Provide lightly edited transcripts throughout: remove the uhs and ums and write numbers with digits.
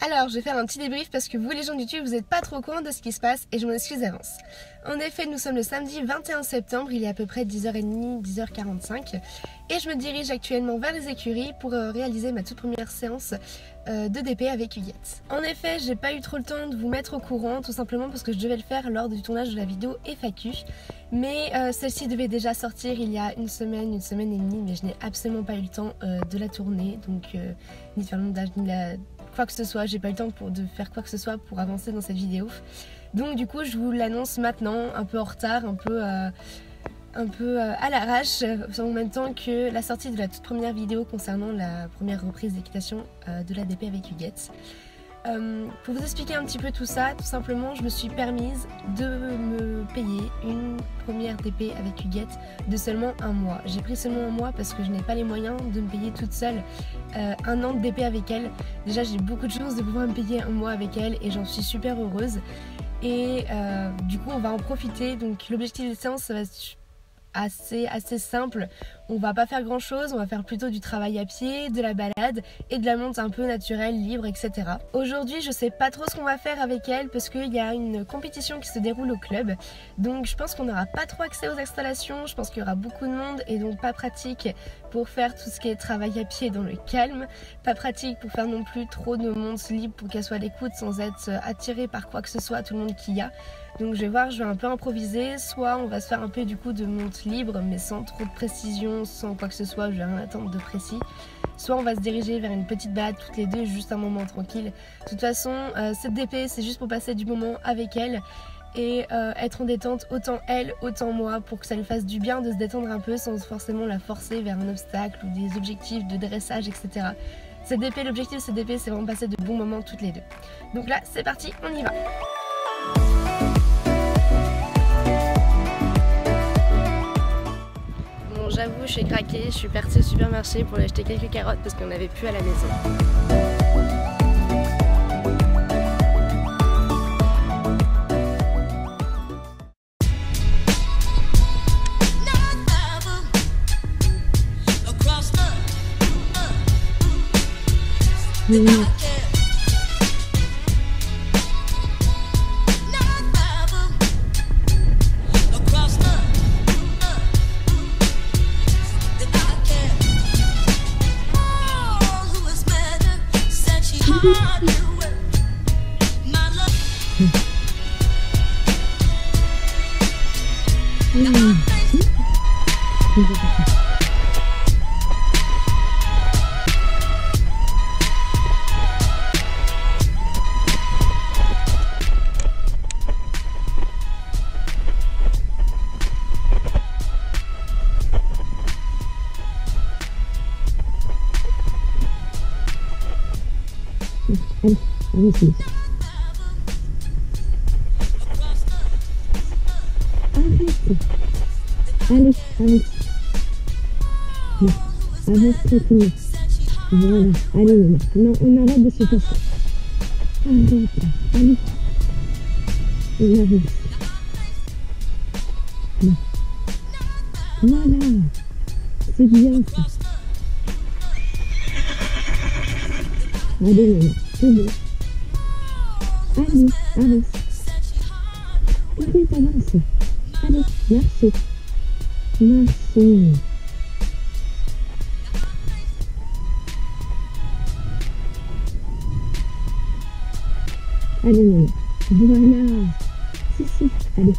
Alors, je vais faire un petit débrief parce que vous les gens de YouTube, vous n'êtes pas trop au courant de ce qui se passe et je m'en excuse d'avance. En effet, nous sommes le samedi 21 septembre, il est à peu près 10h30, 10h45 et je me dirige actuellement vers les écuries pour réaliser ma toute première séance de DP avec Huguette. En effet, j'ai pas eu trop le temps de vous mettre au courant, tout simplement parce que je devais le faire lors du tournage de la vidéo FAQ. Mais celle-ci devait déjà sortir il y a une semaine et demie, mais je n'ai absolument pas eu le temps de la tourner, donc ni de faire le montage, ni de quoi que ce soit, j'ai pas eu le temps de faire quoi que ce soit pour avancer dans cette vidéo. Donc du coup je vous l'annonce maintenant, un peu en retard, un peu à l'arrache, en même temps que la sortie de la toute première vidéo concernant la première reprise d'équitation de la DP avec Huguette. Pour vous expliquer un petit peu tout ça, tout simplement je me suis permise de me payer une première DP avec Huguette de seulement un mois. J'ai pris seulement un mois parce que je n'ai pas les moyens de me payer toute seule un an de DP avec elle. Déjà j'ai beaucoup de chance de pouvoir me payer un mois avec elle et j'en suis super heureuse. Et du coup on va en profiter, donc l'objectif des séances ça va être assez simple. On va pas faire grand chose, on va faire plutôt du travail à pied, de la balade et de la monte un peu naturelle, libre, etc. Aujourd'hui je sais pas trop ce qu'on va faire avec elle parce qu'il y a une compétition qui se déroule au club, donc je pense qu'on n'aura pas trop accès aux installations, je pense qu'il y aura beaucoup de monde et donc pas pratique pour faire tout ce qui est travail à pied dans le calme, pas pratique pour faire non plus trop de montes libres pour qu'elle soit à l'écoute sans être attirée par quoi que ce soit, tout le monde qu'il y a. Donc je vais voir, je vais un peu improviser, soit on va se faire un peu du coup de monte libre mais sans trop de précision, sans quoi que ce soit, je vais rien attendre de précis. Soit on va se diriger vers une petite balade toutes les deux, juste un moment tranquille. De toute façon, cette DP c'est juste pour passer du moment avec elle et être en détente, autant elle, autant moi, pour que ça lui fasse du bien de se détendre un peu sans forcément la forcer vers un obstacle ou des objectifs de dressage, etc. Cette DP, l'objectif de cette DP c'est vraiment passer de bons moments toutes les deux. Donc là c'est parti, on y va. J'avoue, je suis craquée, je suis partie au supermarché pour lui acheter quelques carottes parce qu'on n'avait plus à la maison. Allez, allez, arrête. Non, avance tranquillement. Voilà, allez, non, on arrête de se passer. Arrête, allez. On avance. Non. Voilà, c'est bien ça. Allez, maman, c'est bon. Allez, avance. Allez, avance. Allez, merci. Merci. Allez, maman. Voilà. Si, allez.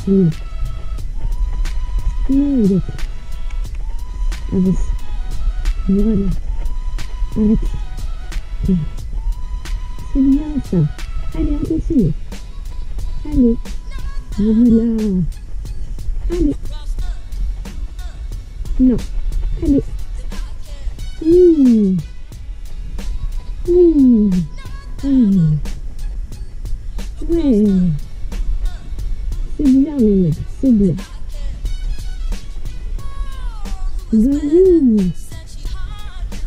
Allez. Non, il est. Avance. Voilà. Arrête. C'est bien ça. Allez, on continue. Allez. Voilà. Allez. Non. Allez. Oui. Oui. Oui. Ouais. C'est bien, mais c'est bien. Oui.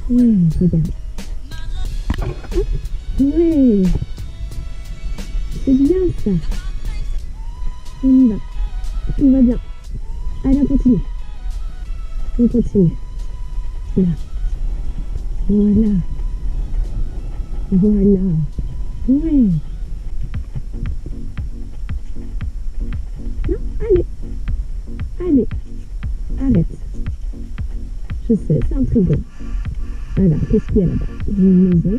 Ouais, regarde. Ouais. C'est bien ça. On y va. Tout va bien. Allez, on continue. On continue. Là. Voilà. Voilà. Oui. Non, allez. Allez. Arrête. Je sais, c'est intriguant. Alors, qu'est-ce qu'il y a là-bas? Une maison.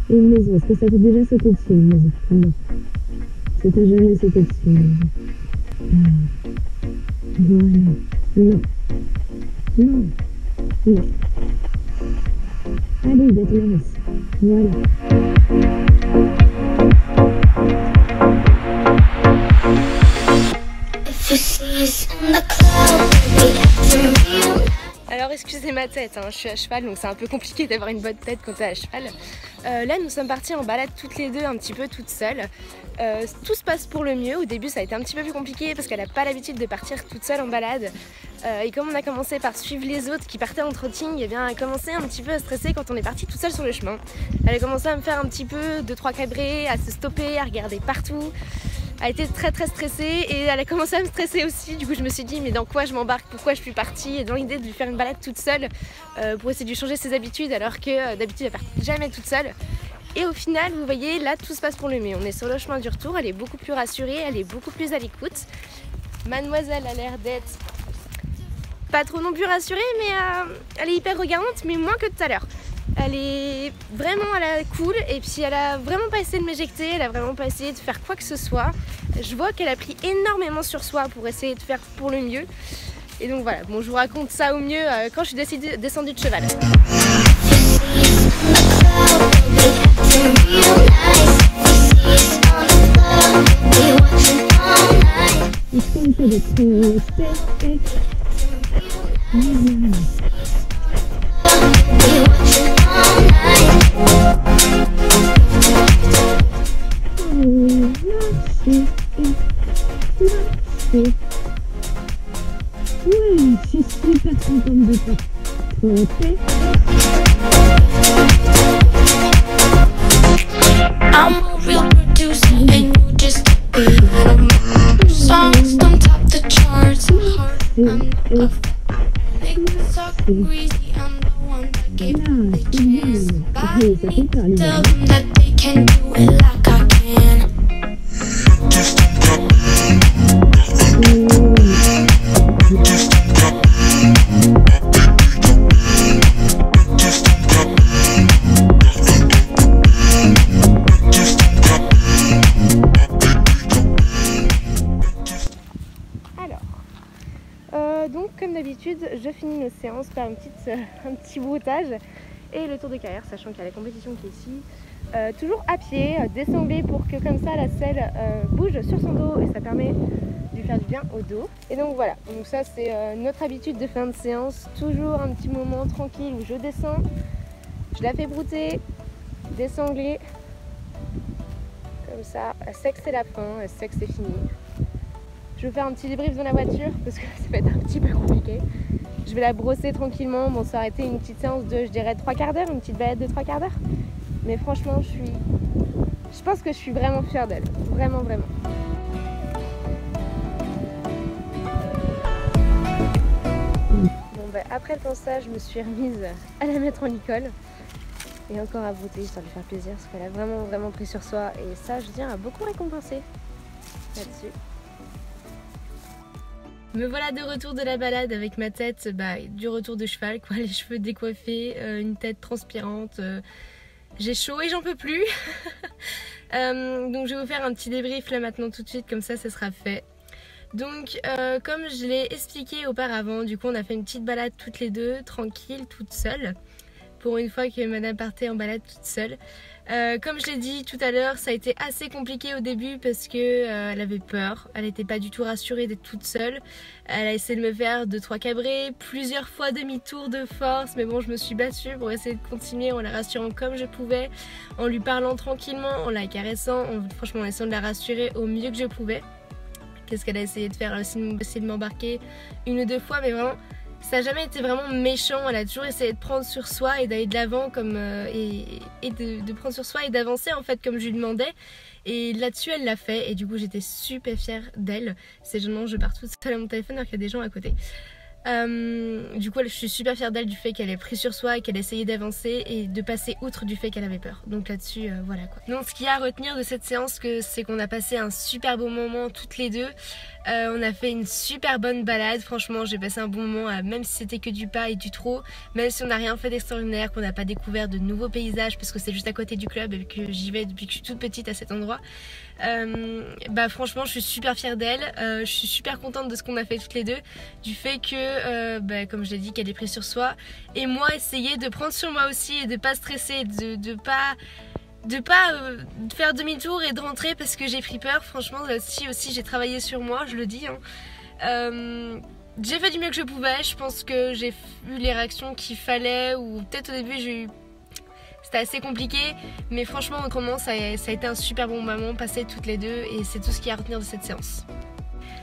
Et une maison. Est-ce que ça t'a déjà sauté dessus, une maison? Non. Ça t'a jamais sauté dessus, une maison. Ah. Voilà. Non. Non. Non. Allez, déclare. Voilà. Alors excusez ma tête, hein, je suis à cheval donc c'est un peu compliqué d'avoir une bonne tête quand t'es à cheval. Là nous sommes partis en balade toutes les deux un petit peu toutes seules. Tout se passe pour le mieux. Au début ça a été un petit peu plus compliqué parce qu'elle n'a pas l'habitude de partir toute seule en balade. Et comme on a commencé par suivre les autres qui partaient en trotting, et bien elle a commencé un petit peu à stresser quand on est parti toute seule sur le chemin. Elle a commencé à me faire un petit peu 2-3 cabrés, à se stopper, à regarder partout. Elle a été très stressée et elle a commencé à me stresser aussi. Du coup je me suis dit mais dans quoi je m'embarque, pourquoi je suis partie, et dans l'idée de lui faire une balade toute seule pour essayer de lui changer ses habitudes alors que d'habitude elle part jamais toute seule. Et au final vous voyez là tout se passe pour le mieux. On est sur le chemin du retour, elle est beaucoup plus rassurée, elle est beaucoup plus à l'écoute. Mademoiselle a l'air d'être pas trop non plus rassurée mais elle est hyper regardante mais moins que tout à l'heure. Elle est vraiment cool et puis elle a vraiment pas essayé de m'éjecter, elle a vraiment pas essayé de faire quoi que ce soit. Je vois qu'elle a pris énormément sur soi pour essayer de faire pour le mieux. Et donc voilà, bon je vous raconte ça au mieux quand je suis descendue de cheval. Est-ce qu'on peut être oui, je suis super contente de toi. I'm a real producer and you just a beat. Songs don't top the charts. I'm not niggas talk greasy. I'm the one that gave them the chance. But I need to tell them that they can do it like I can. Donc comme d'habitude je finis nos séances par un petit broutage et le tour de carrière, sachant qu'il y a la compétition qui est ici, toujours à pied, désanglé pour que comme ça la selle bouge sur son dos et ça permet de lui faire du bien au dos. Et donc voilà, donc ça c'est notre habitude de fin de séance, toujours un petit moment tranquille où je descends, je la fais brouter, désangler, comme ça, elle sait que c'est la fin, elle sait que c'est fini. Je vais faire un petit débrief dans la voiture parce que ça va être un petit peu compliqué. Je vais la brosser tranquillement. Bon, ça aurait été une petite séance de, je dirais, 3/4 d'heure, une petite balade de 3/4 d'heure. Mais franchement, je pense que je suis vraiment fière d'elle. Vraiment, vraiment. Bon, bah, après le pansage, je me suis remise à la mettre en licol. Et encore à brouter, histoire de lui faire plaisir, parce qu'elle a vraiment, vraiment pris sur soi. Et ça, je veux dire, a beaucoup récompensé là-dessus. Me voilà de retour de la balade avec ma tête du retour de cheval, quoi, les cheveux décoiffés, une tête transpirante, j'ai chaud et j'en peux plus. Donc je vais vous faire un petit débrief là maintenant tout de suite, comme ça sera fait. Donc comme je l'ai expliqué auparavant, du coup on a fait une petite balade toutes les deux, tranquille, toutes seules. Pour une fois que madame partait en balade toute seule. Comme je l'ai dit tout à l'heure, ça a été assez compliqué au début parce que elle avait peur, elle n'était pas du tout rassurée d'être toute seule. Elle a essayé de me faire 2-3 cabrés, plusieurs fois demi-tour de force, mais bon je me suis battue pour essayer de continuer en la rassurant comme je pouvais, en lui parlant tranquillement, en la caressant, franchement en essayant de la rassurer au mieux que je pouvais. Qu'est-ce qu'elle a essayé de faire, essayer de m'embarquer 1 ou 2 fois, mais vraiment ça n'a jamais été vraiment méchant, elle a toujours essayé de prendre sur soi et d'aller de l'avant et de prendre sur soi et d'avancer en fait comme je lui demandais. Et là-dessus elle l'a fait et du coup j'étais super fière d'elle. C'est gênant, je pars toute seule à mon téléphone alors qu'il y a des gens à côté. Du coup je suis super fière d'elle du fait qu'elle ait pris sur soi et qu'elle essayait d'avancer et de passer outre du fait qu'elle avait peur. Donc là-dessus voilà quoi. Donc ce qu'il y a à retenir de cette séance, c'est qu'on a passé un super beau moment toutes les deux. On a fait une super bonne balade, franchement j'ai passé un bon moment, même si c'était que du pas et du trot, même si on n'a rien fait d'extraordinaire, qu'on n'a pas découvert de nouveaux paysages parce que c'est juste à côté du club et que j'y vais depuis que je suis toute petite à cet endroit. Bah franchement je suis super fière d'elle, je suis super contente de ce qu'on a fait toutes les deux, du fait que bah, comme je l'ai dit, qu'elle ait pris sur soi et moi essayer de prendre sur moi aussi et de pas stresser, de pas faire demi-tour et de rentrer parce que j'ai pris peur. Franchement là aussi j'ai travaillé sur moi, je le dis hein. J'ai fait du mieux que je pouvais, je pense que j'ai eu les réactions qu'il fallait, ou peut-être au début c'était assez compliqué, mais franchement autrement ça a été un super bon moment passé toutes les deux et c'est tout ce qu'il y a à retenir de cette séance.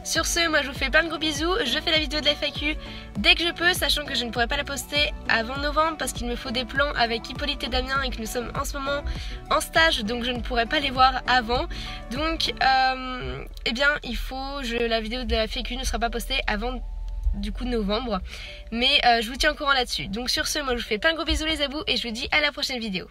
Sur ce, moi je vous fais plein de gros bisous, je fais la vidéo de la FAQ dès que je peux, sachant que je ne pourrai pas la poster avant novembre parce qu'il me faut des plans avec Hippolyte et Damien et que nous sommes en ce moment en stage, donc je ne pourrai pas les voir avant. Donc eh bien la vidéo de la FAQ ne sera pas postée avant du coup novembre, mais je vous tiens au courant là-dessus. Donc sur ce, moi je vous fais plein de gros bisous les abous et je vous dis à la prochaine vidéo.